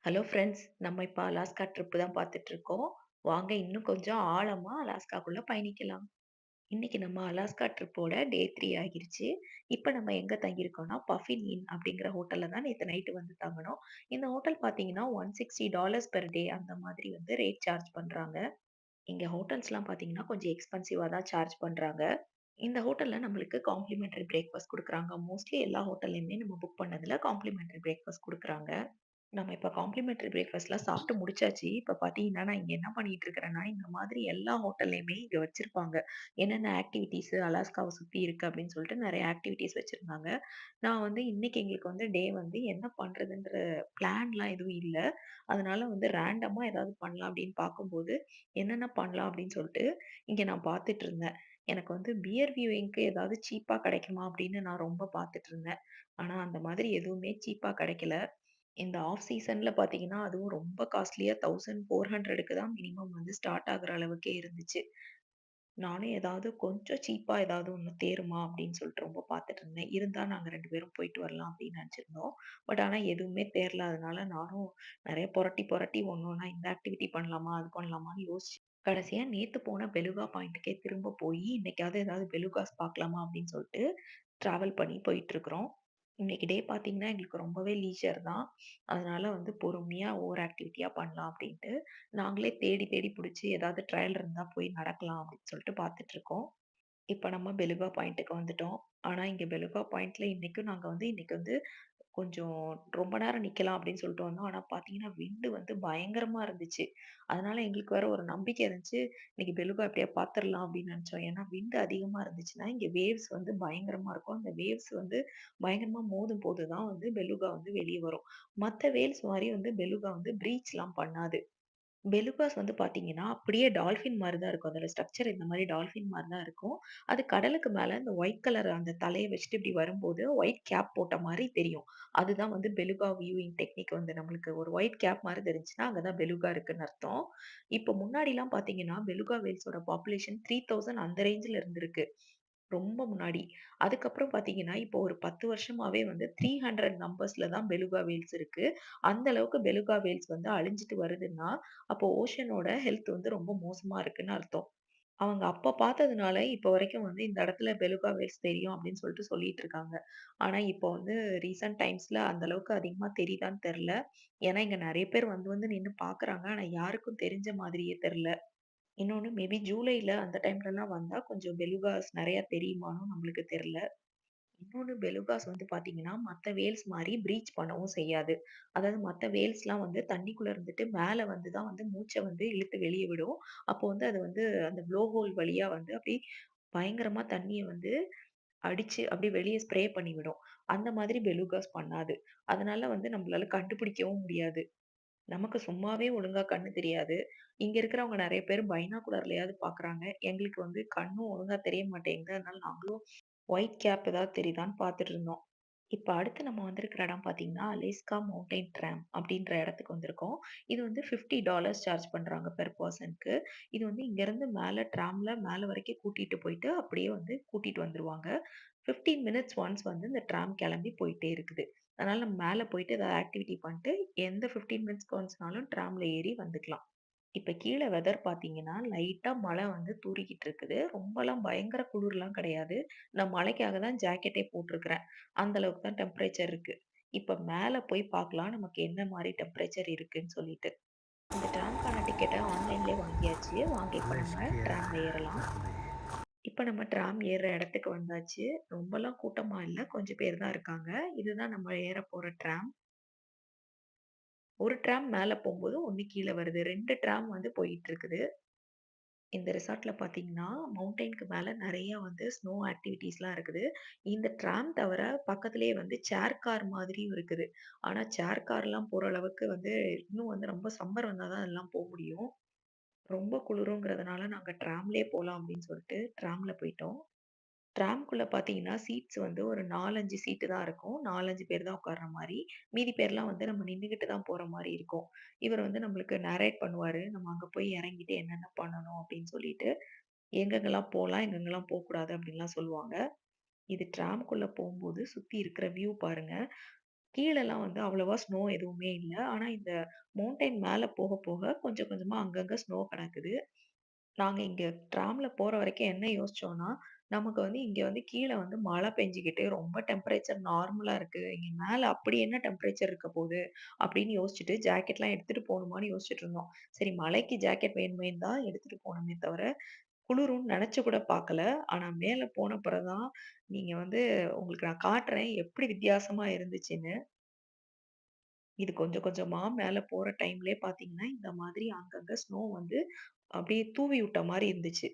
Hello friends, நம்ம இப்ப Alaska trip தான் பார்த்துட்டு இருக்கோம். வாங்க இன்னும் கொஞ்சம் ஆழமா அலாஸ்காக்குள்ள பயணிக்கலாம். இன்னைக்கு நம்ம அலாஸ்கா ட்ரிப்போட டே 3 ஆகிருச்சு. இப்ப நம்ம எங்க தங்கியிருக்கோம்னா, பஃபின் இன் அப்படிங்கிற ஹோட்டல்ல தான் நேத்து நைட்டு வந்து தங்கனோம். இந்த ஹோட்டல் பார்த்தீங்கன்னா, $160 பெர் டே அந்த மாதிரி வந்து ரேட் சார்ஜ் பண்றாங்க. இங்க ஹோட்டல்ஸ்லாம் பார்த்தீங்கன்னா, கொஞ்சம் எக்ஸ்பென்சிவா தான் சார்ஜ் பண்றாங்க. இந்த ஹோட்டல்ல நம்மளுக்கு காம்ப்ளிமெண்டரி பிரேக்ஃபாஸ்ட் குடுக்குறாங்க. மோஸ்ட்லி எல்லா ஹோட்டல்லயுமே நம்ம புக் பண்ணதுல காம்ப்ளிமெண்டரி பிரேக்ஃபாஸ்ட் குடுக்குறாங்க. நம்ம இப்ப காம்ப்ளிமெண்டரி பிரேக்ஃபாஸ்ட்லாம் சாப்பிட்டு முடிச்சாச்சு. இப்ப பார்த்தீங்கன்னா, நான் இங்க என்ன பண்ணிட்டு இருக்கிறேன்னா, இந்த மாதிரி எல்லா ஹோட்டல்லயுமே இங்க வச்சிருப்பாங்க. என்னென்ன ஆக்டிவிட்டீஸ் அலாஸ்காவ சுத்தி இருக்கு அப்படின்னு சொல்லிட்டு நெறைய ஆக்டிவிட்டீஸ் வச்சிருந்தாங்க. நான் வந்து இன்னைக்கு எங்களுக்கு வந்து டே வந்து என்ன பண்றதுன்ற பிளான்லாம் எதுவும் இல்ல. அதனால வந்து ரேண்டமா ஏதாவது பண்ணலாம் அப்படின்னு பார்க்கும்போது, என்னென்ன பண்ணலாம் அப்படின்னு சொல்லிட்டு இங்க நான் பார்த்துட்டு இருந்தேன். எனக்கு வந்து பியர் வியூயிங்க்கு ஏதாவது சீப்பா கிடைக்குமா அப்படின்னு நான் ரொம்ப பார்த்துட்டு இருந்தேன். ஆனா அந்த மாதிரி எதுவுமே சீப்பா கிடைக்கல. இந்த ஆஃப் சீசன்ல பார்த்தீங்கன்னா, அதுவும் ரொம்ப காஸ்ட்லியா 1400க்கு தான் மினிமம் வந்து ஸ்டார்ட் ஆகுற அளவுக்கே இருந்துச்சு. நானும் ஏதாவது கொஞ்சம் சீப்பா ஏதாவது ஒண்ணு தேருமா அப்படின்னு சொல்லிட்டு ரொம்ப பார்த்துட்டு இருந்தேன். இருந்தா நாங்க 2 பேரும் போயிட்டு வரலாம் அப்படின்னு நெனச்சிருந்தோம். பட் ஆனா எதுவுமே தேரல. அதனால நானும் நெறைய புரட்டி புரட்டி ஒண்ணொன்னா இந்த ஆக்டிவிட்டி பண்ணலாமா? அது பண்ணலாமான்னு யோசிச்சு கடைசியா நேத்து போன பெலுகா பாயிண்ட்டுக்கே திரும்ப போயி, இன்னைக்காவது ஏதாவது பெலுகாஸ் பார்க்கலாமா அப்படின்னு சொல்லிட்டு டிராவல் பண்ணி போயிட்டுருக்குறோம். இன்னைக்கு டே பார்த்தீங்கன்னா, எங்களுக்கு ரொம்பவே லீஜர் தான். அதனால வந்து பொறுமையா ஒவ்வொரு ஆக்டிவிட்டியா பண்ணலாம் அப்டின்ட்டு, நாங்களே தேடி தேடி புடிச்சு ஏதாவது ட்ரையல் இருந்தா போய் நடக்கலாம் அப்டின்னு சொல்லிட்டு பார்த்துட்டுருக்கோம். இப்ப நம்ம பெலுகா பாயிண்ட்டுக்கு வந்துட்டோம். ஆனா, இங்க பெலுகா பாயிண்ட்ல இன்னைக்கு வந்து கொஞ்சம் ரொம்ப நேரம் நிக்கலாம் அப்படின்னு சொல்லிட்டு வந்தோம். ஆனா பார்த்தீங்கன்னா, விண்டு வந்து பயங்கரமா இருந்துச்சு. அதனால எங்களுக்கு வேற ஒரு நம்பிக்கை இருந்துச்சு. இன்னைக்கு பெலுகா எப்படியா பார்த்துரலாம் அப்படின்னு நெனச்சோம். ஏன்னா விண்டு அதிகமா இருந்துச்சுன்னா, இங்க வேவ்ஸ் வந்து பயங்கரமா இருக்கும். அந்த வேவ்ஸ் வந்து பயங்கரமா மோதும்போது தான் வந்து பெலுகா வந்து வெளிய வரும். மத்த வேவ்ஸ் மாரி வந்து பெலுகா வந்து ப்ரீச்லாம் பண்ணாது. பெலுகாஸ் வந்து பார்த்தீங்கன்னா, அப்படியே டால்ஃபின் மாரி தான் இருக்கும். அதோட ஸ்ட்ரக்சர் இந்த மாரி டால்ஃபின் மாரி தான் இருக்கும். அது கடலுக்கு மேல இந்த ஒயிட் கலர் அந்த தலைய வச்சுட்டு இப்படி வரும்போது, ஒயிட் கேப் போட்ட மாரி தெரியும். அதுதான் வந்து பெலுகா வியூயிங் டெக்னிக் வந்து நம்மளுக்கு ஒரு ஒயிட் கேப் மாரி தெரிஞ்சுச்சுன்னா, அங்க தான் பெலுகா இருக்குன்னு அர்த்தம். இப்போ முன்னாடிலாம் பார்த்தீங்கன்னா, பெலுகா வேல்ஸோட பாப்புலேஷன் 3000 அந்த ரேஞ்சுல இருந்திருக்கு. ரொம்ப முன்னாடி. அதுக்கப்புறம் பார்த்தீங்கன்னா, இப்போ ஒரு 10 வருஷமாவே வந்து 300 நம்பர்ஸ்ல தான் பெலுகா வேல்ஸ் இருக்கு. அந்த அளவுக்கு பெலுகா வேல்ஸ் வந்து அழிஞ்சுட்டு வருதுன்னா, அப்போ ஓஷனோட ஹெல்த் வந்து ரொம்ப மோசமா இருக்குன்னு அர்த்தம். அவங்க அப்ப பார்த்ததுனால, இப்ப வரைக்கும் வந்து இந்த இடத்துல பெலுகா வேல்ஸ் தெரியும் அப்படின்னு சொல்லிட்டு சொல்லிட்டு இருக்காங்க. ஆனா, இப்போ வந்து ரீசென்ட் டைம்ஸ்ல அந்த அளவுக்கு அதிகமா தெரியுதான்னு தெரியல. ஏன்னா, இங்க நெறைய பேர் வந்து வந்து நின்னு பார்க்குறாங்க. ஆனா, யாருக்கும் தெரிஞ்ச மாதிரியே தெரியல. இன்னொன்னு மேபி ஜூலைல அந்த டைம்லலாம் வந்தா கொஞ்சம் பெலுகாஸ் நெறைய தெரியுமான்னும் நம்மளுக்கு தெரியல. இன்னொன்னு பெலுகாஸ் வந்து பார்த்தீங்கன்னா, மத்த வேல்ஸ் மாரி ப்ரீச் பண்ணவும் செய்யாது. அதாவது மத்த வேல்ஸ்லாம் வந்து தண்ணிக்குள்ள இருந்துட்டு மேல வந்து தான் வந்து மூச்ச வந்து இழுத்து வெளிய விடும். அப்போ வந்து அது வந்து அந்த ப்ளோ ஹோல் வழியா வந்து அப்படியே பயங்கரமா தண்ணிய வந்து அடிச்சு அப்படியே வெளிய ஸ்ப்ரே பண்ணிவிடும். அந்த மாதிரி பெலுகாஸ் பண்ணாது. அதனால வந்து நம்மளால கண்டுபிடிக்கவும் முடியாது. நமக்கு சும்மாவே ஒழுங்கா கண்ணு தெரியாது. இங்க இருக்கிறவங்க நெறைய பேரு பைனாகுலர்லயாவது பார்க்குறாங்க. எங்களுக்கு வந்து கண்ணும் ஒழுங்கா தெரிய மாட்டேங்குது. அதனால நாங்களும் ஒயிட் கேப் ஏதாவது தெரியுதான்னு பார்த்துட்டு இருந்தோம். இப்ப அடுத்து நம்ம வந்திருக்கிற இடம் பார்த்தீங்கன்னா, அலேஸ்கா மவுண்டைன் ட்ராம் அப்படின்ற இடத்துக்கு வந்திருக்கோம். இது வந்து $50 சார்ஜ் பண்றாங்க பெர் பெர்சனுக்கு. இது வந்து இங்கருந்து மேல ட்ராம்ல மேல வரைக்கும் கூட்டிட்டு போயிட்டு, அப்படியே வந்து கூட்டிட்டு வந்துருவாங்க. 15 மினிட்ஸ் ஒன்ஸ் வந்து இந்த ட்ராம் கிளம்பி போயிட்டே இருக்குது. அதனால நம்ம மேல போயிட்டு ஏதாவது ஆக்டிவிட்டி பண்ணிட்டு, எந்த 15 மினிட்ஸ்க்கு ஒன்ஸ்னாலும் ட்ராம்ல ஏறி வந்துக்கலாம். இப்ப கீழ வெதர் பார்த்தீங்கன்னா, லைட்டா மழை வந்து தூறிக்கிட்டு இருக்குது. ரொம்பலாம் பயங்கர குளிர்லாம் கிடையாது. நான் மழைக்காக தான் ஜாக்கெட்டே போட்டிருக்கிறேன். அந்த அளவுக்கு தான் டெம்பரேச்சர் இருக்கு. இப்ப மேல போய் பார்க்கலாம், நமக்கு என்ன மாரி டெம்பரேச்சர் இருக்குன்னு சொல்லிட்டு. இந்த ட்ராம்க்கான டிக்கெட்ட ஆன்லைன்லயே வாங்கியாச்சு. வாங்க இப்ப நம்ம ட்ராம்ல ஏறலாம். இப்ப நம்ம ட்ராம் ஏறுற இடத்துக்கு வந்தாச்சு. ரொம்பலாம் கூட்டமா இல்ல. கொஞ்சம் பேர் தான் இருக்காங்க. இதுதான் நம்ம ஏறப் போற ட்ராம். ஒரு ட்ராம் மேல போம்போது, 1 கீழ வருது. 2 ட்ராம் வந்து போயிட்டு இருக்குது. இந்த ரிசார்ட்ல பார்த்தீங்கன்னா, மவுண்டெயின்க்கு மேல நெறைய வந்து ஸ்னோ ஆக்டிவிட்டீஸ்லாம் இருக்குது. இந்த ட்ராம் தவிர பக்கத்திலேயே வந்து சேர் கார் மாதிரியும் இருக்குது. ஆனா சேர் கார்லாம் போற அளவுக்கு வந்து இன்னும் வந்து ரொம்ப சம்மர் வந்தா தான் அதெல்லாம் போ முடியும். ரொம்ப குளிருங்கிறதுனால நாங்க ட்ராம்லயே போலாம் அப்படின்னு சொல்லிட்டு ட்ராம்ல போயிட்டோம். ட்ராம்க்குள்ள பார்த்தீங்கன்னா, சீட்ஸ் வந்து ஒரு 4, 5 சீட்டு தான் இருக்கும். 4, 5 பேர் தான் உட்கார்ற மாரி. மீதி பேர்லாம் வந்து நம்ம நின்னுகிட்டு தான் போற மாரி இருக்கும். இவர் வந்து நம்மளுக்கு நரேட் பண்ணுவாரு. நம்ம அங்க போய் இறங்கிட்டு என்னென்ன பண்ணணும் அப்படின்னு சொல்லிட்டு. எங்கெங்கலாம் போலாம், எங்கெங்கலாம் போக்கூடாது அப்படின்லாம் சொல்லுவாங்க. இது ட்ராம்க்குள்ள போம்போது சுத்தி இருக்கிற வியூ பாருங்க. கீழலாம் வந்து அவ்வளவா ஸ்னோ எதுவுமே இல்ல. ஆனா இந்த மவுண்டைன் மேல போக போக கொஞ்சம் கொஞ்சமா அங்கங்க ஸ்னோ கிடக்குது. நாங்க இங்க ட்ராம்ல போற வரைக்கும் என்ன யோசிச்சோம்னா, நமக்கு வந்து இங்க வந்து கீழ வந்து மழை பெஞ்சுகிட்டு ரொம்ப டெம்பரேச்சர் நார்மலா இருக்கு. இங்க மேல அப்படி என்ன டெம்பரேச்சர் இருக்க போது? அப்படின்னு யோசிச்சுட்டு ஜாக்கெட்லாம் எடுத்துட்டு போணுமான்னு யோசிச்சுட்டு இருந்தோம். சரி மழைக்கு ஜாக்கெட் வேணுமேன்னு தான் எடுத்துட்டு போனோமே தவிர, குளிரும்னு நெனச்சு கூட பார்க்கல. ஆனா மேல போன பிறகு தான் நீங்க வந்து உங்களுக்கு நான் காட்டுறேன் எப்படி வித்தியாசமா இருந்துச்சுன்னு. இது கொஞ்சம் கொஞ்சமா மேல போற டைம்லயே பார்த்தீங்கன்னா, இந்த மாதிரி அங்கங்க ஸ்னோ வந்து அப்படியே தூவி விட்ட மாரி இருந்துச்சு.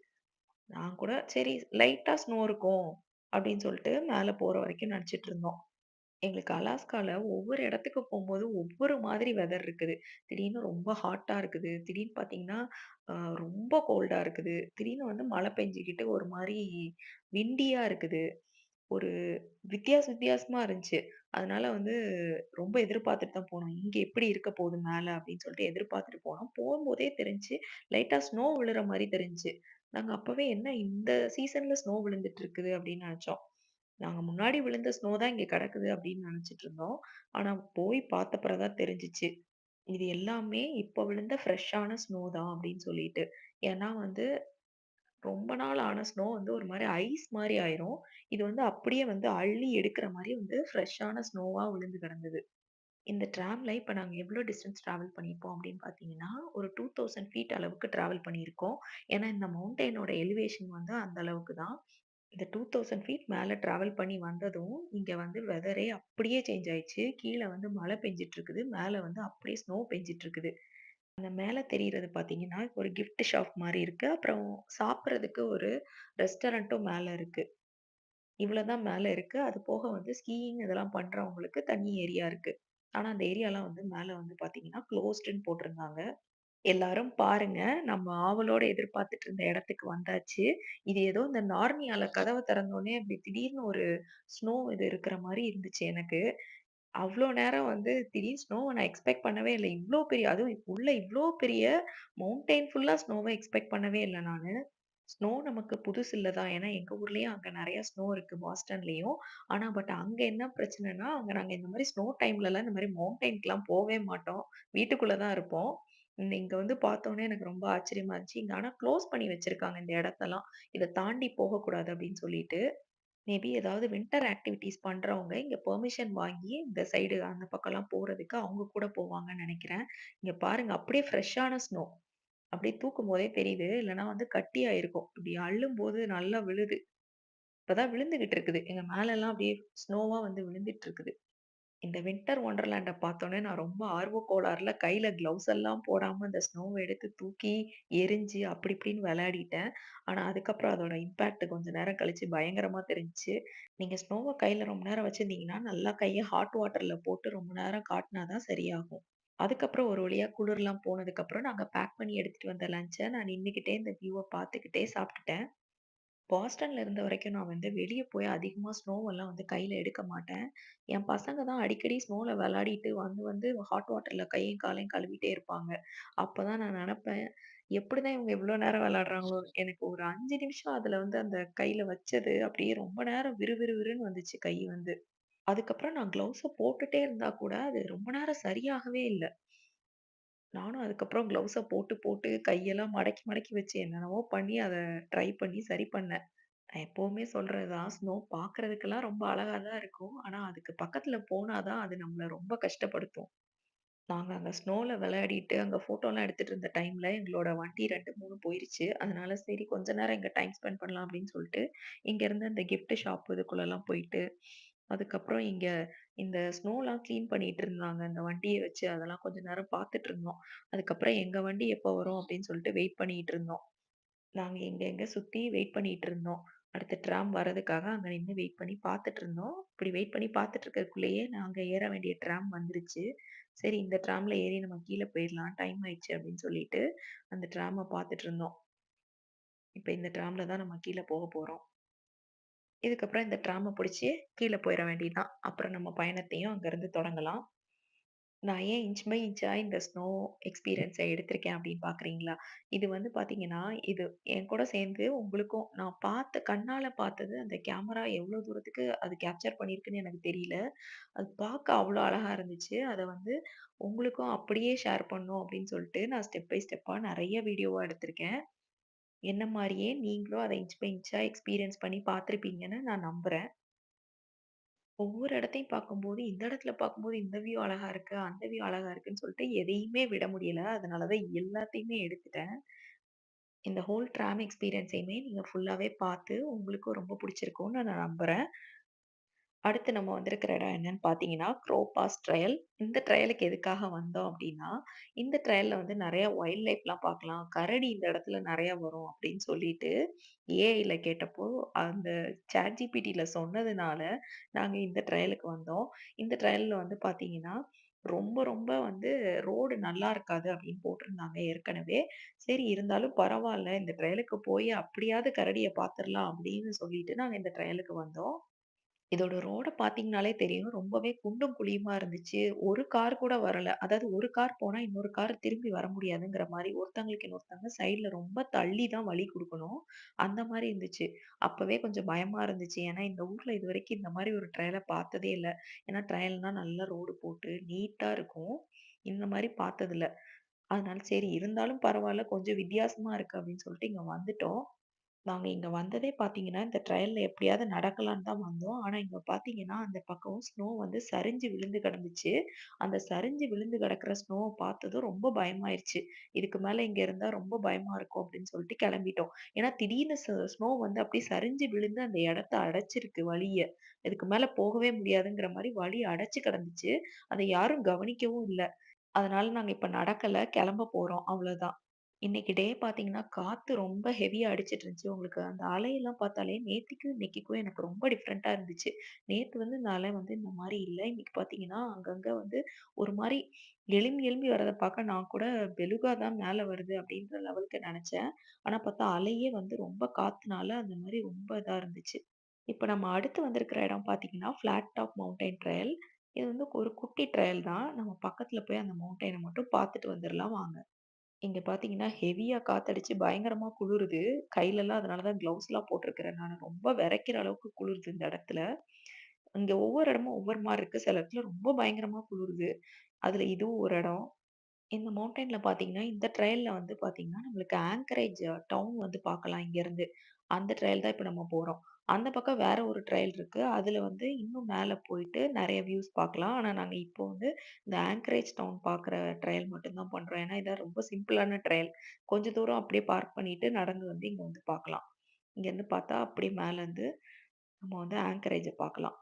நான் கூட சரி லைட்டா ஸ்னோ இருக்கும் அப்படின்னு சொல்லிட்டு மேல போற வரைக்கும் நெனச்சுட்டு இருந்தோம். எங்களுக்கு அலாஸ்கால ஒவ்வொரு இடத்துக்கு போம்போது ஒவ்வொரு மாதிரி வெதர் இருக்குது. திடீர்னு ரொம்ப ஹாட்டா இருக்குது. திடீர்னு பார்த்தீங்கன்னா, அ ரொம்ப கோல்டா இருக்குது. திடீர்னு வந்து மழை பெஞ்சுக்கிட்டு ஒரு மாரி விண்டியா இருக்குது. ஒரு வித்தியாசமா இருந்துச்சு. அதனால வந்து ரொம்ப எதிர்பார்த்துட்டு தான் போனோம். இங்க எப்படி இருக்க போகுது மேல அப்படின்னு சொல்லிட்டு எதிர்பார்த்துட்டு போனோம். போம்போதே தெரிஞ்சுச்சு, லைட்டா ஸ்னோ விழுற மாரி தெரிஞ்சுச்சு. நாங்க அப்பவே என்ன இந்த சீசன்ல ஸ்னோ விழுந்துட்டு இருக்குது அப்படின்னு நெனச்சோம். நாங்க முன்னாடி விழுந்த ஸ்னோ தான் இங்க கிடக்குது அப்படின்னு நெனச்சுட்டு இருந்தோம். ஆனா போய் பார்த்த பிறகு தான் தெரிஞ்சுச்சு. இது எல்லாமே இப்ப விழுந்த ஃப்ரெஷ்ஷான ஸ்னோ தான் அப்படின்னு சொல்லிட்டு. ஏன்னா வந்து ரொம்ப நாள் ஆன ஸ்னோ வந்து ஒரு மாரி ஐஸ் மாரி ஆயிரும். இது வந்து அப்படியே வந்து அள்ளி எடுக்கிற மாரி வந்து ஃப்ரெஷ்ஷான ஸ்னோவா விழுந்து கிடந்தது. இந்த ட்ராம்ல இப்ப நாங்க எவ்ளோ டிஸ்டன்ஸ் டிராவல் பண்ணியிருப்போம் அப்படின்னு பார்த்தீங்கன்னா, ஒரு 2000 ஃபீட் அளவுக்கு டிராவல் பண்ணியிருக்கோம். ஏன்னா இந்த மவுண்டெயினோட எலிவேஷன் வந்து அந்த அளவுக்கு தான். இந்த 2000 ஃபீட் மேல டிராவல் பண்ணி வந்ததும், இங்க வந்து வெதரே அப்படியே சேஞ்ச் ஆயிடுச்சு. கீழ வந்து மழை பெஞ்சுட்டு இருக்குது. மேல வந்து அப்படியே ஸ்னோ பெஞ்சுட்டு இருக்குது. அந்த மேல தெரியிறது பார்த்தீங்கன்னா, ஒரு கிஃப்ட் ஷாப் மாரி இருக்கு. அப்புறம் சாப்பிடுறதுக்கு ஒரு ரெஸ்டாரண்ட்டும் மேல இருக்கு. இவ்வளோ தான் மேல இருக்கு. அது போக வந்து ஸ்கீயிங் இதெல்லாம் பண்றவங்களுக்கு தனி ஏரியா இருக்கு. ஆனா, அந்த ஏரியாலாம் வந்து மேல வந்து பார்த்தீங்கன்னா, குளோஸ்டுன்னு போட்டிருந்தாங்க. எல்லாரும் பாருங்க, நம்ம ஆவலோட எதிர்பார்த்துட்டு இருந்த இடத்துக்கு வந்தாச்சு. இது ஏதோ இந்த நார்னியால கதவ திறந்தோனே அப்படி திடீர்னு ஒரு ஸ்னோ இது இருக்கிற மாரி இருந்துச்சு எனக்கு. அவ்ளோ நேரம் வந்து திடீர்னு ஸ்னோவ நான் எக்ஸ்பெக்ட் பண்ணவே இல்ல. இவ்ளோ பெரிய அதுவும் உள்ள இவ்ளோ பெரிய மவுண்டைன் ஃபுல்லா ஸ்னோவ எக்ஸ்பெக்ட் பண்ணவே இல்ல நானு. ஸ்னோ நமக்கு புதுசு இல்ல தான். ஏன்னா எங்க ஊர்லயும் அங்க நெறைய ஸ்னோ இருக்கு பாஸ்டன்லயும். ஆனா அங்க என்ன பிரச்சனைன்னா, அங்க நாங்க இந்த மாரி ஸ்னோ டைம்லலாம் இந்த மாரி மவுண்டெயின்க்குலாம் போவே மாட்டோம். வீட்டுக்குள்ள தான் இருப்போம். இங்க வந்து பார்த்தோனே எனக்கு ரொம்ப ஆச்சரியமா இருந்துச்சு. இங்க ஆனா க்ளோஸ் பண்ணி வச்சிருக்காங்க இந்த இடத்தெல்லாம். இத தாண்டி போகக்கூடாது அப்படின்னு சொல்லிட்டு. மேபி ஏதாவது வின்டர் ஆக்டிவிட்டீஸ் பண்றவங்க இங்க பெர்மிஷன் வாங்கி இந்த சைடு அந்த பக்கம்லாம் போறதுக்கு அவங்க கூட போவாங்கன்னு நெனைக்கிறேன். இங்க பாருங்க அப்படியே ஃப்ரெஷ்ஷான ஸ்னோ. அப்படியே தூக்கும்போதே தெரியுது. இல்லன்னா வந்து கட்டியாயிருக்கும். இப்படி அள்ளும்போது நல்லா விழுது. இப்பதான் விழுந்துகிட்டு இருக்குது. எங்க மேலலாம் அப்படியே ஸ்னோவா வந்து விழுந்துட்டு இருக்குது. இந்த வின்டர் ஒண்டர்லேண்ட பார்த்தோனே நான் ரொம்ப ஆர்வ கோளாறுல கையில கிளவுஸ் எல்லாம் போடாம அந்த ஸ்னோவ எடுத்து தூக்கி எறிஞ்சு அப்படி இப்படின்னு விளையாடிட்டேன். ஆனா அதுக்கப்புறம் அதோட இம்பாக்ட் கொஞ்ச நேரம் கழிச்சு பயங்கரமா தெரிஞ்சுச்சு. நீங்க ஸ்னோவ கையில ரொம்ப நேரம் வச்சிருந்தீங்கன்னா, நல்லா கைய ஹாட் வாட்டர்ல போட்டு ரொம்ப நேரம் காட்டுனா தான் சரியாகும். அதுக்கப்புறம் ஒரு வழியா குளிர்லாம் போனதுக்கப்புறம் நாங்க பேக் பண்ணி எடுத்துட்டு வந்த லஞ்ச நான் நின்னுக்கிட்டே இந்த வியூவ பார்த்துக்கிட்டே சாப்பிட்டுட்டேன். பாஸ்டன்ல இருந்த வரைக்கும் நான் வந்து வெளிய போய் அதிகமா ஸ்னோவெல்லாம் வந்து கையில எடுக்க மாட்டேன். என் பசங்க தான் அடிக்கடி ஸ்னோல விளையாடிட்டு வந்து வந்து ஹாட் வாட்டர்ல கையும் காலையும் கழுவிட்டே இருப்பாங்க. அப்பதான் நான் நெனப்பேன், எப்படிதான் இவங்க இவ்ளோ நேரம் விளையாடுறாங்களோ? எனக்கு ஒரு 5 நிமிஷம் அதுல வந்து அந்த கையில வச்சது அப்படியே ரொம்ப நேரம் விறுவிறுவிறுன்னு வந்துச்சு கை வந்து. அதுக்கப்புறம் நான் கிளவுஸ போட்டுட்டே இருந்தா கூட அது ரொம்ப நேரம் சரியாகவே இல்ல. நானும் அதுக்கப்புறம் கிளவுஸ போட்டு போட்டு கையெல்லாம் மடக்கி மடக்கி வச்சு என்னென்னவோ பண்ணி அத ட்ரை பண்ணி சரி பண்ணேன். நான் எப்பவுமே சொல்றது தான். ஸ்னோ பார்க்கறதுக்கெல்லாம் ரொம்ப அழகா தான் இருக்கும். ஆனா, அதுக்கு பக்கத்துல போனா தான் அது நம்மள ரொம்ப கஷ்டப்படுத்தும். நாங்க அங்க ஸ்னோல விளையாடிட்டு, அங்க ஃபோட்டோலாம் எடுத்துட்டு இருந்த டைம்ல எங்களோட வண்டி 2, 3 போயிருச்சு. அதனால சரி கொஞ்ச நேரம் இங்க டைம் ஸ்பெண்ட் பண்ணலாம் அப்படின்னு சொல்லிட்டு, இங்க இருந்த இந்த கிஃப்ட் ஷாப் இதுக்குள்ளலாம் போயிட்டு, அதுக்கப்புறம் இங்க இந்த ஸ்னோலாம் கிளீன் பண்ணிட்டு இருந்தாங்க. இந்த வண்டிய வச்சு அதெல்லாம் கொஞ்ச நேரம் பார்த்துட்டு இருந்தோம். அதுக்கப்புறம் எங்க வண்டி எப்போ வரும் அப்படின்னு சொல்லிட்டு வெயிட் பண்ணிட்டு இருந்தோம். நாங்க எங்க எங்க சுத்தி வெயிட் பண்ணிட்டு இருந்தோம். அடுத்த ட்ராம் வரதுக்காக அங்க நின்னு வெயிட் பண்ணி பார்த்துட்டு இருந்தோம். இப்படி வெயிட் பண்ணி பார்த்துட்டு இருக்கறதுக்குள்ளேயே நாங்க ஏற வேண்டிய ட்ராம் வந்துருச்சு. சரி இந்த ட்ராம்ல ஏறி நம்ம கீழ போயிரலாம். டைம் ஆயிடுச்சு அப்படின்னு சொல்லிட்டு அந்த ட்ராம பார்த்துட்டு இருந்தோம். இப்ப இந்த ட்ராம்ல தான் நம்ம கீழ போக போறோம். இதுக்கப்புறம் இந்த ட்ராம புடிச்சு கீழ போயிற வேண்டியது தான். அப்புறம் நம்ம பயணத்தையும் அங்கருந்து தொடங்கலாம். நான் ஏன் இன்ச் பை இன்ச்சா இந்த ஸ்னோ எக்ஸ்பீரியன்ஸ எடுத்திருக்கேன் அப்படின்னு பார்க்குறீங்களா? இது வந்து பார்த்தீங்கன்னா, இது என் கூட சேர்ந்து உங்களுக்கும் நான் கண்ணால பார்த்தது அந்த கேமரா எவ்வளோ தூரத்துக்கு அது கேப்சர் பண்ணியிருக்குன்னு எனக்கு தெரியல. அது பார்க்க அவ்வளோ அழகா இருந்துச்சு. அத வந்து உங்களுக்கும் அப்படியே ஷேர் பண்ணணும் அப்படின்னு சொல்லிட்டு, நான் ஸ்டெப் பை ஸ்டெப்பா நெறைய வீடியோவா எடுத்திருக்கேன். என்ன மாரியே நீங்களும் அத இன்ச் பை இன்ச்சா எக்ஸ்பீரியன்ஸ் பண்ணி பார்த்துருப்பீங்கன்னு நான் நம்புறேன். ஒவ்வொரு இடத்தையும் பார்க்கும்போது, இந்த இடத்துல பார்க்கும்போது இந்த வியூ அழகா இருக்கு, அந்த வியூ அழகா இருக்குன்னு சொல்லிட்டு எதையுமே விட முடியல. அதனால தான் எல்லாத்தையுமே எடுத்துட்டேன். இந்த ஹோல் ட்ராம் எக்ஸ்பீரியன்ஸையுமே நீங்க ஃபுல்லாவே பார்த்து, உங்களுக்கும் ரொம்ப புடிச்சிருக்கும்னு நான் நம்புறேன். அடுத்து நம்ம வந்திருக்கிற இடம் என்னன்னு பார்த்தீங்கன்னா, க்ரோ பாஸ் ட்ரையல். இந்த ட்ரையலுக்கு எதுக்காக வந்தோம் அப்டின்னா, இந்த ட்ரையல்ல வந்து நெறைய வைல்ட் லைஃப்லாம் பார்க்கலாம். கரடி இந்த இடத்துல நெறைய வரும் அப்டின்னு சொல்லிட்டு, ஏஐல கேட்டப்போ, அந்த ChatGPTல சொன்னதுனால, நாங்க இந்த ட்ரையலுக்கு வந்தோம். இந்த ட்ரையல்ல வந்து பார்த்தீங்கன்னா, ரொம்ப ரொம்ப வந்து ரோடு நல்லா இருக்காது அப்டின்னு போட்டிருந்தாங்க ஏற்கனவே. சரி இருந்தாலும் பரவால்ல, இந்த ட்ரையலுக்கு போய் அப்டியாவது கரடிய பார்த்துரலாம் அப்டின்னு சொல்லிட்டு நாங்க இந்த ட்ரையலுக்கு வந்தோம். இதோட ரோட பார்த்தீங்கனாலே தெரியும். ரொம்பவே குண்டும் குழியுமா இருந்துச்சு. ஒரு கார் கூட வரல. அதாவது ஒரு கார் போனா இன்னொரு கார் திரும்பி வர முடியாதுங்கிற மாரி, ஒருத்தங்களுக்கு இன்னொருத்தவங்க சைட்ல ரொம்ப தள்ளி தான் வழி குடுக்கணும். அந்த மாரி இருந்துச்சு. அப்பவே கொஞ்சம் பயமா இருந்துச்சு. ஏன்னா இந்த ஊர்ல இதுவரைக்கும் இந்த மாரி ஒரு ட்ரையல பார்த்ததே இல்ல. ஏன்னா ட்ரையல்னா நல்லா ரோடு போட்டு நீட்டா இருக்கும். இந்த மாரி பார்த்ததில்ல. அதனால சரி இருந்தாலும் பரவால்ல, கொஞ்சம் வித்தியாசமா இருக்கு அப்படின்னு சொல்லிட்டு இங்க வந்துட்டோம். நாங்க இங்க வந்ததே பார்த்தீங்கன்னா, இந்த ட்ரையல்ல எப்படியாவது நடக்கலான்னு தான் வந்தோம். ஆனா இங்க பார்த்தீங்கன்னா, அந்த பக்கம் ஸ்னோ வந்து சரிஞ்சு விழுந்து கிடந்துச்சு. அந்த சரிஞ்சு விழுந்து கிடக்கிற ஸ்னோவ பார்த்ததும் ரொம்ப பயமாயிருச்சு. இதுக்கு மேல இங்க இருந்தா ரொம்ப பயமா இருக்கும் அப்படின்னு சொல்லிட்டு கிளம்பிட்டோம். ஏன்னா திடீர்னு ஸ்னோ வந்து அப்படியே சரிஞ்சு விழுந்து அந்த இடத்த அடைச்சிருக்கு வழிய. இதுக்கு மேல போகவே முடியாதுங்கிற மாரி வழி அடைச்சு கிடந்துச்சு. அத யாரும் கவனிக்கவும் இல்ல. அதனால நாங்க இப்ப நடக்கல, கிளம்ப போறோம் அவ்வளோதான். இன்னைக்கு டே பார்த்தீங்கன்னா, காத்து ரொம்ப ஹெவியா அடிச்சிட்டு இருந்துச்சு. உங்களுக்கு அந்த அலையெல்லாம் பார்த்தாலே நேத்திக்கும், இன்னைக்கும் எனக்கு ரொம்ப டிஃப்ரெண்ட்டா இருந்துச்சு. நேத்து வந்து இந்த அலை வந்து இந்த மாரி இல்ல. இன்னைக்கு பார்த்தீங்கன்னா, அங்கங்க வந்து ஒரு மாரி எழும்பி எழும்பி வரத பார்க்க நான் கூட பெலுகா தான் மேல வருது அப்படின்ற லெவலுக்கு நெனச்சேன். ஆனா பார்த்தா அலையே வந்து ரொம்ப காத்துனால அந்த மாரி ரொம்ப இதா இருந்துச்சு. இப்ப நம்ம அடுத்து வந்திருக்கிற இடம் பார்த்தீங்கன்னா, ஃபிளாட் டாப் மவுண்டைன் ட்ரையல். இது வந்து ஒரு குட்டி ட்ரையல் தான். நம்ம பக்கத்துல போய் அந்த மவுண்டைன மட்டும் பார்த்துட்டு வந்துரலாம் வாங்க. இங்க பார்த்தீங்கன்னா, ஹெவியா காத்தடிச்சு பயங்கரமா குளிருது. கையிலலாம் அதனால தான் கிளவுஸ்லாம் போட்டிருக்கிறேன் நானு. ரொம்ப விறைக்கிற அளவுக்கு குளிருது இந்த இடத்துல. இங்க ஒவ்வொரு இடமும் ஒவ்வொரு மாரி இருக்கு. சில இடத்துல ரொம்ப பயங்கரமா குளிருது. அதுல இதுவும் ஒரு இடம். இந்த மவுண்டன்ல பார்த்தீங்கன்னா, இந்த ட்ரையல்ல வந்து பார்த்தீங்கன்னா, நம்மளுக்கு ஆங்கரேஜ் டவுன் வந்து பார்க்கலாம் இங்கருந்து. அந்த ட்ரையல் தான் இப்ப நம்ம போறோம். அந்த பக்கம் வேற ஒரு ட்ரையல் இருக்கு. அதுல வந்து இன்னும் மேல போயிட்டு நெறைய வியூஸ் பார்க்கலாம். ஆனா நாங்க இப்போ வந்து இந்த ஆங்கரேஜ் டவுன் பார்க்குற ட்ரையல் மட்டும் தான் பண்றோம். ஏன்னா, இதான் ரொம்ப சிம்பிளான ட்ரையல். கொஞ்ச தூரம் அப்படியே பார்க் பண்ணிட்டு நடந்து வந்து இங்க வந்து பார்க்கலாம். இங்கருந்து பார்த்தா அப்படியே மேலருந்து நம்ம வந்து ஆங்கரேஜ பார்க்கலாம்.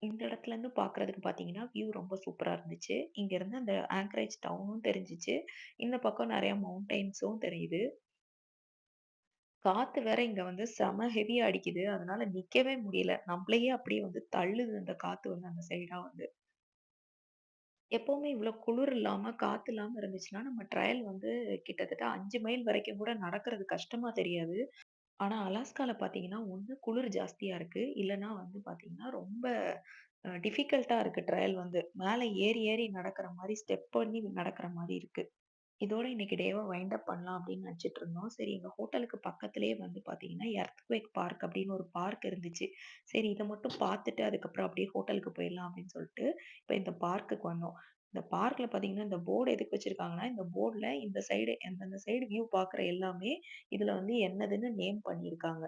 இந்த இடத்துலருந்து பார்க்குறதுக்கு பார்த்தீங்கன்னா, வியூ ரொம்ப சூப்பரா இருந்துச்சு. இங்கருந்து அந்த ஆங்கரேஜ் டவுனும் தெரிஞ்சுச்சு. இந்த பக்கம் நெறைய மவுண்டெயின்ஸும் தெரியுது. காத்து வேற இங்க வந்து செம ஹெவியா அடிக்குது. அதனால நிக்கவே முடியல. நம்மளையே அப்படியே வந்து தள்ளுது அந்த காத்து வந்து அந்த சைடா வந்து. எப்பவுமே இவ்ளோ குளிர் இல்லாம, காத்து இல்லாம இருந்துச்சுன்னா, நம்ம ட்ரையல் வந்து கிட்டத்தட்ட 5 மைல் வரைக்கும் கூட நடக்கிறது கஷ்டமா தெரியாது. ஆனா அலாஸ்கால பார்த்தீங்கன்னா, ஒண்ணு குளிர் ஜாஸ்தியா இருக்கு. இல்லன்னா வந்து பார்த்தீங்கன்னா, ரொம்ப டிஃபிகல்ட்டா இருக்கு ட்ரையல் வந்து. மேல ஏறி ஏறி நடக்கிற மாரி, ஸ்டெப் பண்ணி நடக்கிற மாரி இருக்கு. இதோட இன்னைக்கு டேவ வைண்ட் அப் பண்ணலாம் அப்படின்னு நினைச்சுட்டு இருந்தோம். சரி எங்க ஹோட்டலுக்கு பக்கத்திலேயே வந்து பார்த்தீங்கன்னா, எர்த்குவேக் பார்க் அப்படின்னு ஒரு பார்க் இருந்துச்சு. சரி இத மட்டும் பார்த்துட்டு அதுக்கப்புறம் அப்படியே ஹோட்டலுக்கு போயிடலாம் அப்படின்னு சொல்லிட்டு, இப்ப இந்த பார்க்குக்கு வந்தோம். இந்த பார்க்ல பார்த்தீங்கன்னா, இந்த போர்டு எதுக்கு வச்சிருக்காங்கன்னா, இந்த போர்ட்ல இந்த சைடு எந்தெந்த சைடு வியூ பார்க்குற எல்லாமே இதுல வந்து என்னதுன்னு நேம் பண்ணியிருக்காங்க.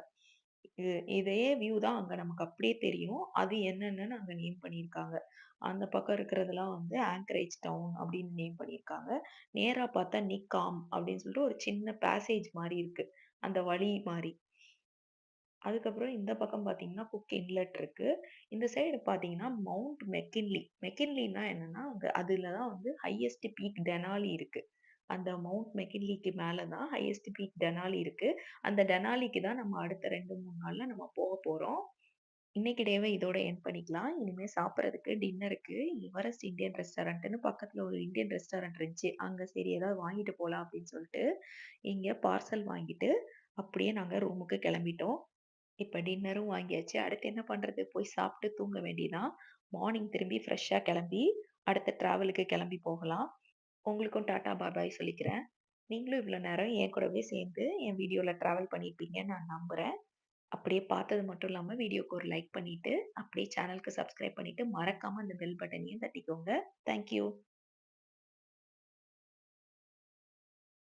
இதே வியூ தான் அங்க நமக்கு அப்படியே தெரியும். அது என்னென்னன்னு அங்க நேம் பண்ணியிருக்காங்க. அந்த பக்கம் இருக்கிறதெல்லாம் வந்து ஆங்கரேஜ் டவுன் அப்படின்னு நேம் பண்ணியிருக்காங்க. நேரா பார்த்தா நிக்காம் அப்படின்னு சொல்லிட்டு ஒரு சின்ன பேசேஜ் மாரி இருக்கு. அந்த வழி மாரி. அதுக்கப்புறம் இந்த பக்கம் பார்த்தீங்கன்னா, குக் இன்லெட் இருக்கு. இந்த சைடு பார்த்தீங்கன்னா, மவுண்ட் மெக்கின்லி. மெக்கின்லின்னா என்னன்னா, அங்க அதுல தான் வந்து ஹையஸ்ட் பீக் டெனாலி இருக்கு. அந்த மவுண்ட் மெக்கின்லிக்கு மேல தான் ஹையஸ்ட் பீக் டெனாலி இருக்கு. அந்த டெனாலிக்கு தான் நம்ம அடுத்த 2, 3 நாள்ல நம்ம போறோம். இன்னைக்கு டேவ இதோட எண்ட் பண்ணிக்கலாம். இனிமே சாப்பிடுறதுக்கு டின்னருக்கு எவரெஸ்ட் இந்தியன் ரெஸ்டாரண்ட்ன்னு பக்கத்துல ஒரு இந்தியன் ரெஸ்டாரண்ட் இருந்துச்சு. அங்க சரி ஏதாவது வாங்கிட்டு போலாம் அப்படின்னு சொல்லிட்டு, இங்க பார்சல் வாங்கிட்டு, அப்படியே நாங்க ரூமுக்கு கிளம்பிட்டோம். இப்ப டின்னரும் வாங்கியாச்சு. அடுத்து என்ன பண்றது? போய் சாப்பிட்டு தூங்க வேண்டியதுதான். மார்னிங் திரும்பி ஃப்ரெஷ்ஷா கிளம்பி, அடுத்த டிராவலுக்கு கிளம்பி போகலாம். உங்களுக்கும் டாடா பாய் பாய் சொல்லிக்கிறேன். நீங்களும் இவ்வளோ நேரம் என் கூடவே சேர்ந்து என் வீடியோல டிராவல் பண்ணியிருப்பீங்கன்னு நான் நம்புறேன். அப்படியே பார்த்தது மட்டும் இல்லாம வீடியோக்கு ஒரு லைக் பண்ணிட்டு, அப்படியே சேனலுக்கு சப்ஸ்கிரைப் பண்ணிட்டு, மறக்காம அந்த பெல் பட்டனையும் தட்டிக்கோங்க. Thank you.